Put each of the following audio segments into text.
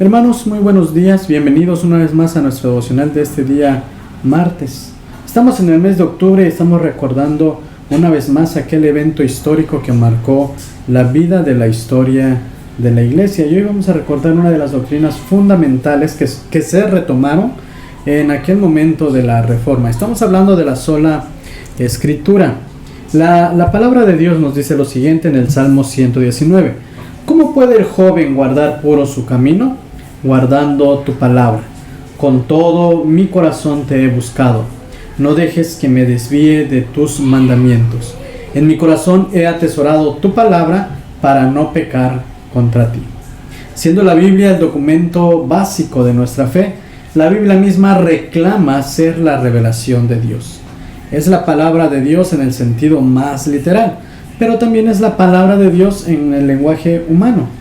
Hermanos, muy buenos días, bienvenidos una vez más a nuestro devocional de este día martes. Estamos en el mes de octubre y estamos recordando una vez más aquel evento histórico que marcó la vida de la historia de la iglesia. Y hoy vamos a recordar una de las doctrinas fundamentales que se retomaron en aquel momento de la Reforma. Estamos hablando de la sola Escritura. La palabra de Dios nos dice lo siguiente en el Salmo 119. ¿Cómo puede el joven guardar puro su camino? Guardando tu palabra. Con todo mi corazón te he buscado. No dejes que me desvíe de tus mandamientos. En mi corazón he atesorado tu palabra para no pecar contra ti. Siendo la Biblia el documento básico de nuestra fe, la Biblia misma reclama ser la revelación de Dios. Es la palabra de Dios en el sentido más literal, pero también es la palabra de Dios en el lenguaje humano.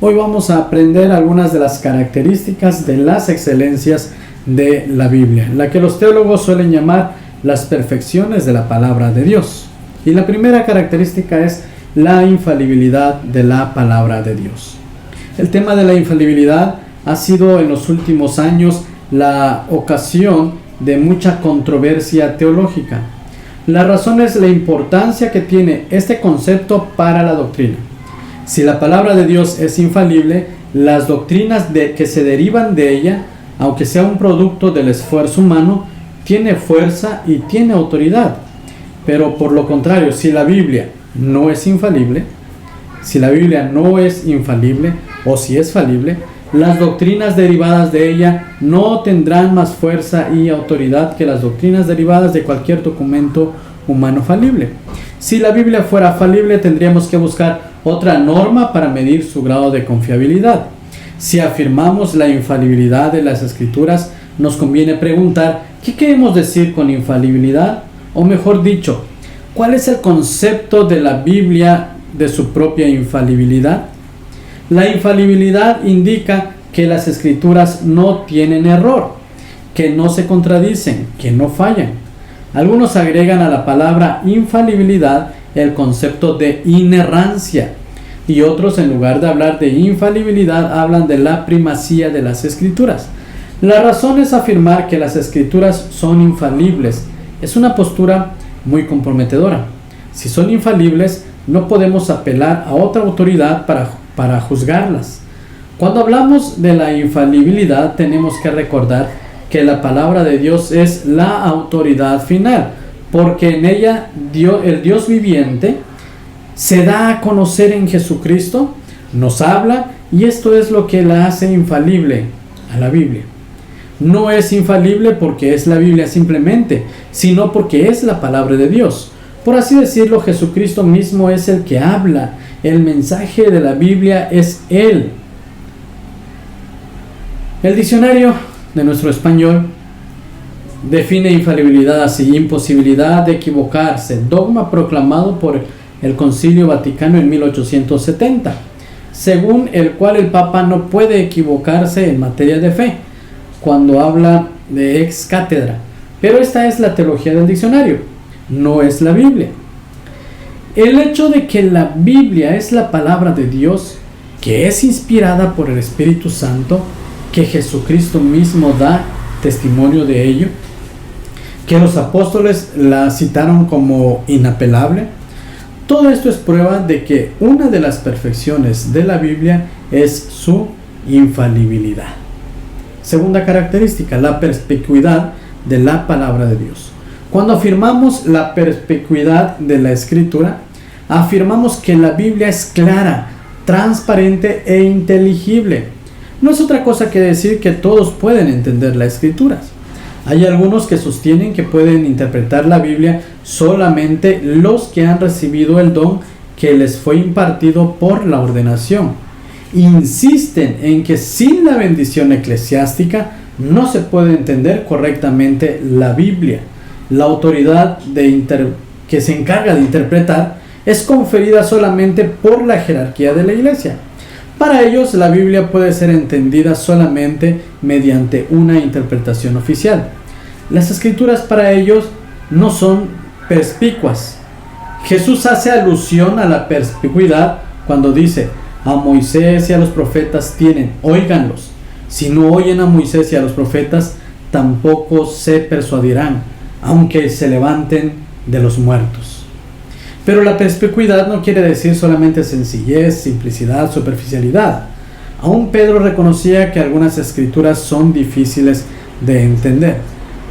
Hoy vamos a aprender algunas de las características de las excelencias de la Biblia, la que los teólogos suelen llamar las perfecciones de la palabra de Dios. Y la primera característica es la infalibilidad de la palabra de Dios. El tema de la infalibilidad ha sido en los últimos años la ocasión de mucha controversia teológica. La razón es la importancia que tiene este concepto para la doctrina. Si la palabra de Dios es infalible, las doctrinas que se derivan de ella, aunque sea un producto del esfuerzo humano, tiene fuerza y tiene autoridad. Pero por lo contrario, si la Biblia no es infalible, o si es falible, las doctrinas derivadas de ella no tendrán más fuerza y autoridad que las doctrinas derivadas de cualquier documento humano falible. Si la Biblia fuera falible, tendríamos que buscar otra norma para medir su grado de confiabilidad. Si afirmamos la infalibilidad de las Escrituras, nos conviene preguntar ¿qué queremos decir con infalibilidad? O mejor dicho, ¿cuál es el concepto de la Biblia de su propia infalibilidad? La infalibilidad indica que las Escrituras no tienen error, que no se contradicen, que no fallan. Algunos agregan a la palabra infalibilidad el concepto de inerrancia, y otros, en lugar de hablar de infalibilidad, hablan de la primacía de las Escrituras. La razón es afirmar que las Escrituras son infalibles. Es una postura muy comprometedora. Si son infalibles, no podemos apelar a otra autoridad para juzgarlas. Cuando hablamos de la infalibilidad, tenemos que recordar que la palabra de Dios es la autoridad final, porque en ella el Dios viviente se da a conocer en Jesucristo, nos habla, y esto es lo que la hace infalible a la Biblia. No es infalible porque es la Biblia simplemente, sino porque es la palabra de Dios. Por así decirlo, Jesucristo mismo es el que habla. El mensaje de la Biblia es Él. El diccionario de nuestro español define infalibilidad así: imposibilidad de equivocarse, dogma proclamado por el Concilio Vaticano en 1870, según el cual el Papa no puede equivocarse en materia de fe, cuando habla de ex cátedra. Pero esta es la teología del diccionario, no es la Biblia. El hecho de que la Biblia es la palabra de Dios, que es inspirada por el Espíritu Santo, que Jesucristo mismo da testimonio de ello, que los apóstoles la citaron como inapelable, todo esto es prueba de que una de las perfecciones de la Biblia es su infalibilidad. Segunda característica, la perspicuidad de la palabra de Dios. Cuando afirmamos la perspicuidad de la Escritura, afirmamos que la Biblia es clara, transparente e inteligible. No es otra cosa que decir que todos pueden entender las Escrituras. Hay algunos que sostienen que pueden interpretar la Biblia solamente los que han recibido el don que les fue impartido por la ordenación. Insisten en que sin la bendición eclesiástica no se puede entender correctamente la Biblia. La autoridad que se encarga de interpretar es conferida solamente por la jerarquía de la Iglesia. Para ellos, la Biblia puede ser entendida solamente mediante una interpretación oficial. Las Escrituras para ellos no son perspicuas. Jesús hace alusión a la perspicuidad cuando dice: a Moisés y a los profetas tienen, óiganlos. Si no oyen a Moisés y a los profetas, tampoco se persuadirán, aunque se levanten de los muertos. Pero la perspicuidad no quiere decir solamente sencillez, simplicidad, superficialidad. Aún Pedro reconocía que algunas escrituras son difíciles de entender.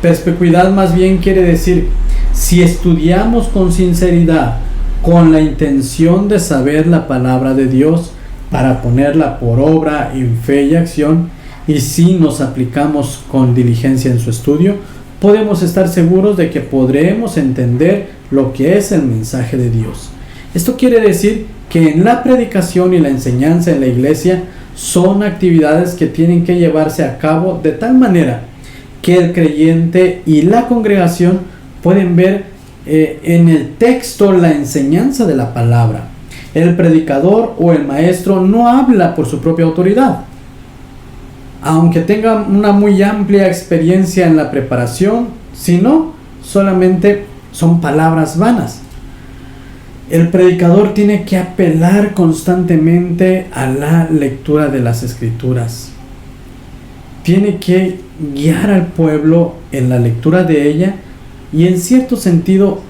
Perspicuidad más bien quiere decir, si estudiamos con sinceridad, con la intención de saber la palabra de Dios, para ponerla por obra en fe y acción, y si nos aplicamos con diligencia en su estudio, podemos estar seguros de que podremos entender lo que es el mensaje de Dios. Esto quiere decir que en la predicación y la enseñanza en la iglesia son actividades que tienen que llevarse a cabo de tal manera que el creyente y la congregación pueden ver en el texto la enseñanza de la palabra. El predicador o el maestro no habla por su propia autoridad, aunque tenga una muy amplia experiencia en la preparación, sino solamente son palabras vanas. El predicador tiene que apelar constantemente a la lectura de las escrituras. Tiene que guiar al pueblo en la lectura de ella y en cierto sentido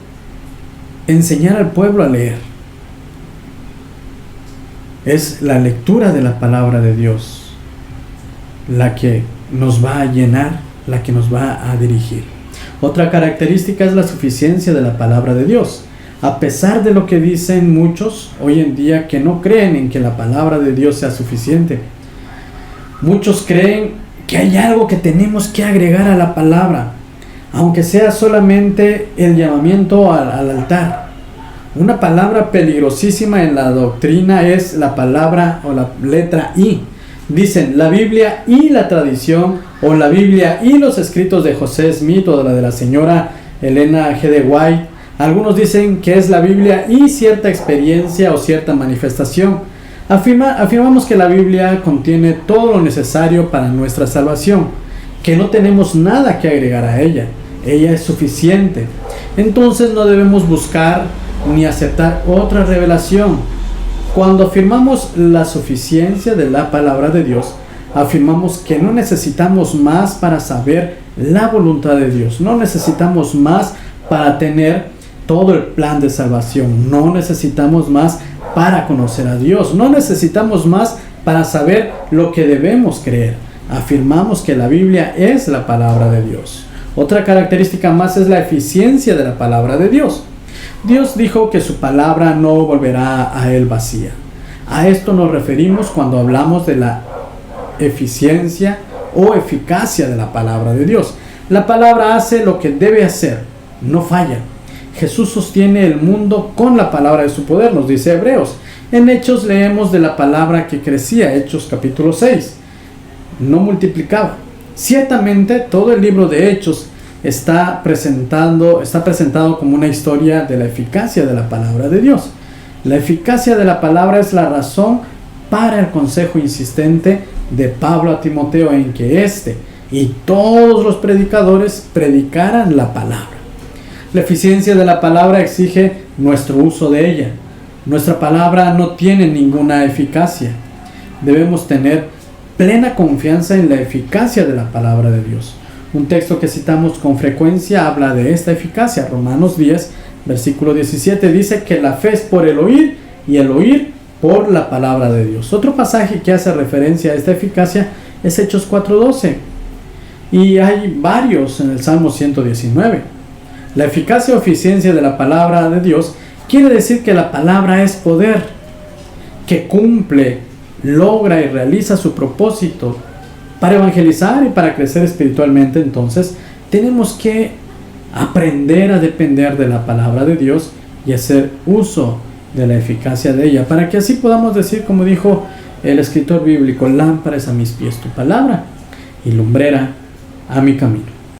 enseñar al pueblo a leer. Es la lectura de la palabra de Dios la que nos va a llenar, la que nos va a dirigir. Otra característica es la suficiencia de la palabra de Dios. A pesar de lo que dicen muchos hoy en día que no creen en que la palabra de Dios sea suficiente, muchos creen que hay algo que tenemos que agregar a la palabra, aunque sea solamente el llamamiento al altar. Una palabra peligrosísima en la doctrina es la palabra o la letra I. Dicen la Biblia y la tradición, o la Biblia y los escritos de José Smith o de la señora Elena G. de White. Algunos dicen que es la Biblia y cierta experiencia o cierta manifestación. Afirmamos que la Biblia contiene todo lo necesario para nuestra salvación, que no tenemos nada que agregar a ella. Ella es suficiente. Entonces no debemos buscar ni aceptar otra revelación. Cuando afirmamos la suficiencia de la palabra de Dios, afirmamos que no necesitamos más para saber la voluntad de Dios. No necesitamos más para tener todo el plan de salvación. No necesitamos más para conocer a Dios. No necesitamos más para saber lo que debemos creer. Afirmamos que la Biblia es la palabra de Dios. Otra característica más es la eficiencia de la palabra de Dios. Dios dijo que su palabra no volverá a él vacía. A esto nos referimos cuando hablamos de la eficiencia o eficacia de la palabra de Dios. La palabra hace lo que debe hacer, no falla. Jesús sostiene el mundo con la palabra de su poder, nos dice Hebreos. En Hechos leemos de la palabra que crecía, Hechos capítulo 6, no multiplicaba. Ciertamente todo el libro de Hechos está presentado como una historia de la eficacia de la palabra de Dios. La eficacia de la palabra es la razón para el consejo insistente de Pablo a Timoteo en que éste y todos los predicadores predicaran la palabra. La eficiencia de la palabra exige nuestro uso de ella. Nuestra palabra no tiene ninguna eficacia. Debemos tener plena confianza en la eficacia de la palabra de Dios. Un texto que citamos con frecuencia habla de esta eficacia. Romanos 10, versículo 17 dice que la fe es por el oír y el oír por la palabra de Dios. Otro pasaje que hace referencia a esta eficacia es Hechos 4:12. Y hay varios en el Salmo 119. La eficacia o eficiencia de la palabra de Dios quiere decir que la palabra es poder, que cumple, logra y realiza su propósito. Para evangelizar y para crecer espiritualmente, entonces, tenemos que aprender a depender de la palabra de Dios y hacer uso de la eficacia de ella, para que así podamos decir, como dijo el escritor bíblico, lámpara es a mis pies tu palabra y lumbrera a mi camino.